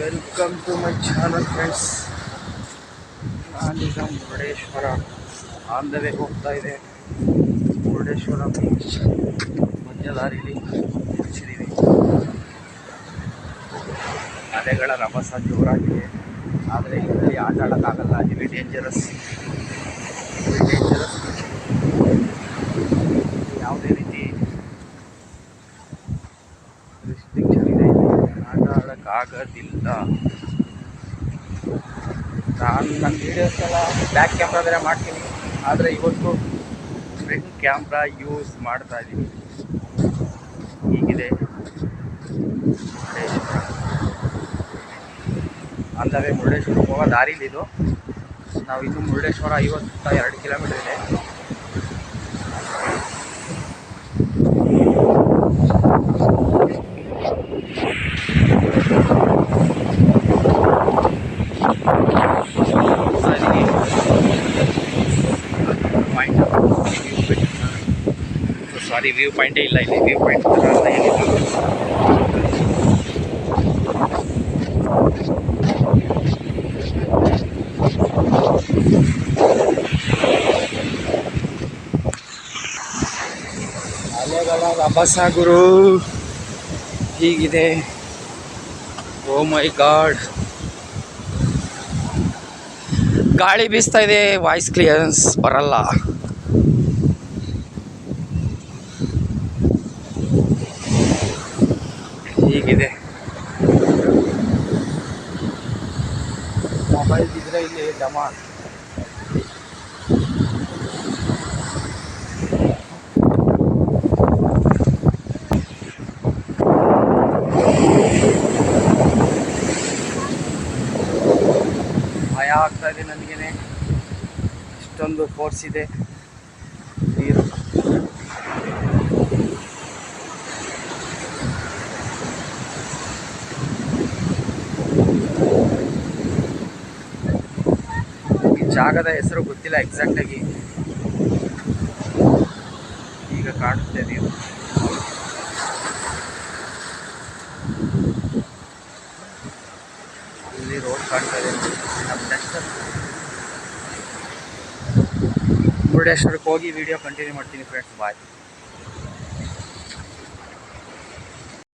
Welcome to my channel friends. ನಾನೀಗ Murudeshwar on the way ಹೋಗ್ತಾ ಇದೆ. ಮುರುಡೇಶ್ವರ ಬೀಚ್ ಮಧ್ಯ ದಾರಿಲಿ ನಿಲ್ಲಿಸಿದ್ದೀವಿ. ಅಲೆಗಳ ರಭಸ ಜೋರಾಗಿದೆ, ಆದರೆ ಇದರಲ್ಲಿ ಆಟ ಆಡೋಕ್ಕಾಗಲ್ಲ. ಹೆವಿ ಡೇಂಜರಸ್ ಯಾವುದೇ ರೀತಿ ರಿಸ್ಟ್ರಿಕ್ಷನ್ ಇದೆ, ಆಟ ಆಡೋಕ್ಕಾಗೋದಿಲ್ಲ. ನಾನು ನನ್ನ ವೀಡಿಯೋಸ್ನೆಲ್ಲ ಬ್ಯಾಕ್ ಕ್ಯಾಮ್ರಾ ಬೇರೆ ಮಾಡ್ತೀನಿ, ಆದರೆ ಇವತ್ತು ಫ್ರಂಟ್ ಕ್ಯಾಮ್ರಾ ಯೂಸ್ ಮಾಡ್ತಾ ಇದ್ದೀನಿ. ಹೀಗಿದೆ ಮುರುಡೇಶ್ವರ. ಅಂದವೇ ಮುರುಡೇಶ್ವರ ಹೋಗೋ ದಾರಿಲಿದು. ನಾವು ಇನ್ನೂ ಮುರುಡೇಶ್ವರ 52 ಕಿಲೋಮೀಟರ್ ಇದೆ. ಸಾರಿ, ವ್ಯೂ ಪಾಯಿಂಟೇ ಇಲ್ಲ ಇಲ್ಲಿ. ವ್ಯೂ ಪಾಯಿಂಟ್ ಅಲೆಗಳ ರಭಸ ಗುರು ಹೀಗಿದೆ. ಓ ಮೈ ಗಾಡ್, ಗಾಳಿ ಬೀಸ್ತಾ ಇದೆ, ವಾಯ್ಸ್ ಕ್ಲಿಯರೆನ್ಸ್ ಬರಲ್ಲ. ಹೀಗಿದೆ. ಮೊಬೈಲ್ ಇದ್ರೆ ಇಲ್ಲಿ ಡಮಾಲ್. ಭಯ ಆಗ್ತಾ ಇದೆ ನನಗೇನೆ, ಇಷ್ಟೊಂದು ಫೋರ್ಸ್ ಇದೆ ನೀರು. ಈ ಜಾಗದ ಹೆಸರು ಗೊತ್ತಿಲ್ಲ ಎಕ್ಸಾಕ್ಟಾಗಿ, ಈಗ ಕಾಣುತ್ತೆ ನೀರು. ಇಲ್ಲಿ ರೋಡ್ ಕಾಣ್ತಾ ಇದೆ. ನಮ್ಮ ಮುರುಡೇಶ್ವರಕ್ಕೆ ಹೋಗಿ ವಿಡಿಯೋ ಕಂಟಿನ್ಯೂ ಮಾಡ್ತೀನಿ ಫ್ರೆಂಡ್ಸ್. ಬಾಯ್.